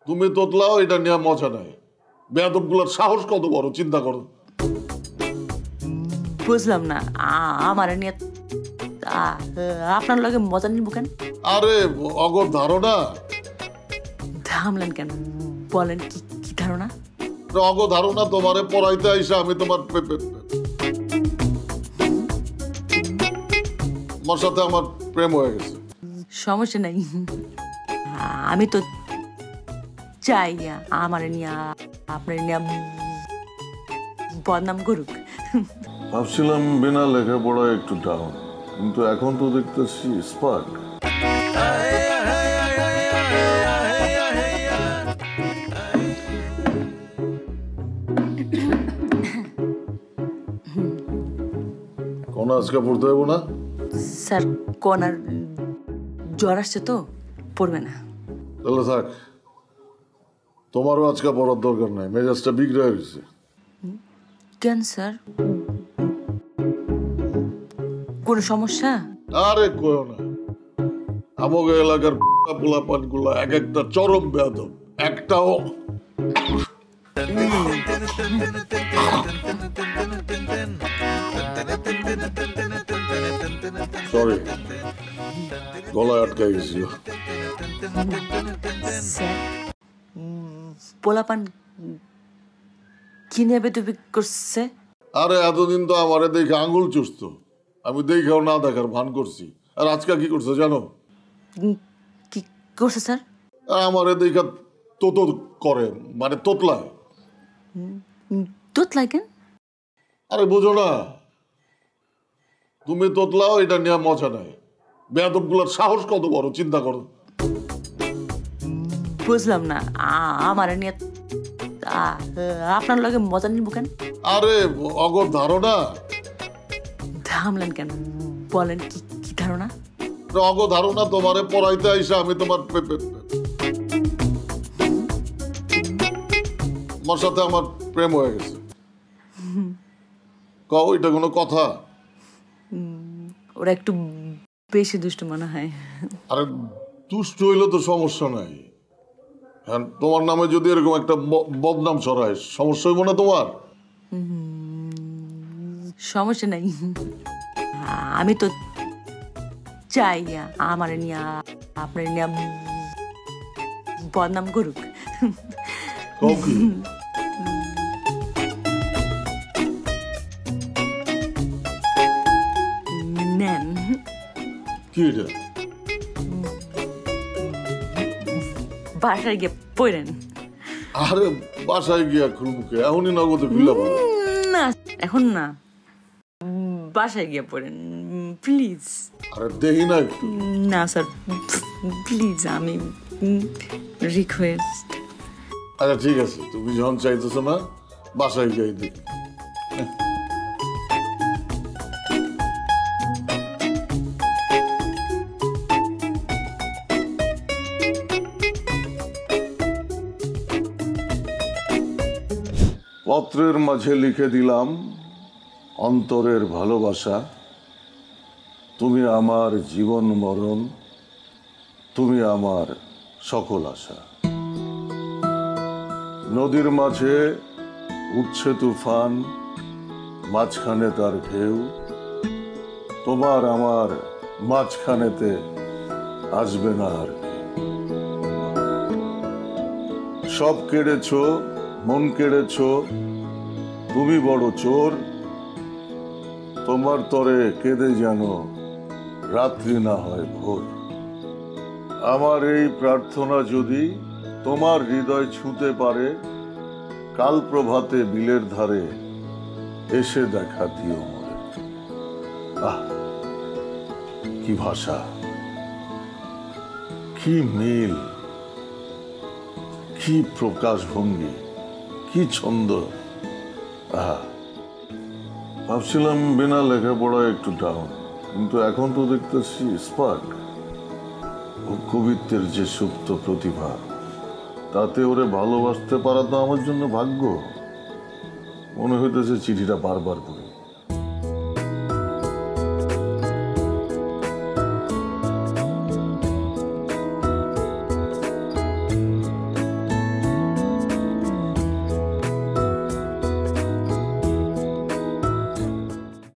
তুমি তোতলাও, এটা নিয়ে মজা নাই। বেয়াদবগুলোর সাহস কত বড় চিন্তা করো। বুঝলাম না, আমার নিয়ে আপনার লগে মজা নিব কেন? আরে অগর ধারণা। থামলেন কেন, বলেন কি কি ধারণা? অগ ধারণা তোমারে পড়াইতে আইসা আমি তোমার সাথে আমার প্রেম হয়ে গেছে। সমস্যা নাই, আমি তো চাই আমার নিয়ে আপনার নিয়ে বদনাম করুক। ভাবছিলাম বিনা লেখাপড়ায় একটু ডাউন, কিন্তু এখন তো দেখতেছি স্পার্ক। কোন আজকে পড়তে হইব না স্যার? কোন আর জ্বর আসছে তো পড়বে না। তাহলে থাক, তোমারও আজকে পড়ার দরকার নাই, মেজাজটা বিগড়ে গেছে। কেন স্যার, কোনো সমস্যা? আরে কইও না, আমাকে এলাকার পোলাপান গুলা এক একটা চরম বেয়াদব, একটাও সরি গলায় আটকাই গেছিল। পোলাপান কি নিয়ে বেদবি করছে? আরে এতদিন তো আমারে দেখে আঙ্গুল চুষতো, আমি দেখেও না দেখার ভান করছি। আর আজকে কি করছে জানো? কি করছে স্যার? আমারে দেখা তোতো করে, মানে তোতলায়। তোতলায় কেন? আরে বুঝো না, তুমি তোতলাও, এটা নিয়ে মজা নাই। বেয়াদবগুলোর সাহস কত বড় চিন্তা করো। বুঝলাম না, আমার নিয়ে আপনার লগে মজা নিব কেন? আরে অগর ধারণা। থামলেন কেন, বলেন কি কি ধারণা? অগ ধারণা তোমারে পড়াইতে আইসা আমি তোমার সাথে আমার প্রেম হয়ে গেছে। কও, এটা কোনো কথা? ওরা একটু বেশি দুষ্ট মনে হয়। আরে দুষ্ট হইলে তো সমস্যা নাই, হ্যাঁ তোমার নামে যদি এরকম একটা বদনাম ছড়ায় সমস্যা হইব না তোমার? সমস্যা নাই, আমি তো চাই আমার নিয়ে আপনার নিয়ে বদনাম করুক। নেন। কি এটা? বাসায় গিয়ে পড়েন। আরে বাসায় গিয়া খুলমুখে এখনই নগদে খুলে পড়ো না, এখন না, বাসায় গিয়ে পড়েন প্লিজ। আরে দেখি না একটু। না স্যার প্লিজ, আমি রিকোয়েস্ট। আচ্ছা ঠিক আছে, তুমি যখন চাইতেছো না, বাসায় গিয়ে দেখি। পত্রের মাঝে লিখে দিলাম অন্তরের ভালোবাসা, তুমি আমার জীবন মরণ, তুমি আমার সকল আশা। নদীর মাঝে উঠছে তুফান, মাঝখানে তার ঢেউ, তোমার আমার মাঝখানেতে আসবে না আর কেউ। সব কেড়েছ, মন কেড়েছ, তুমি বড় চোর, তোমার তরে কেঁদে যেন রাত্রি না হয় ভোর। আমার এই প্রার্থনা যদি তোমার হৃদয় ছুঁতে পারে, কাল প্রভাতে বিলের ধারে এসে দেখা দিও মরে। আহ কি ভাষা, কি মিল, কি প্রকাশ ভঙ্গি, কি ছন্দ। ভাবছিলাম বিনা লেখাপড়ায় একটু ডাউন, কিন্তু এখন তো দেখতেছি স্পার্ক। ও কবিত্বের যে সুপ্ত প্রতিভা, তাতে ওরে ভালোবাসতে পারা তো আমার জন্য ভাগ্য। মনে হইতেছে চিঠিটা বারবার পড়ি।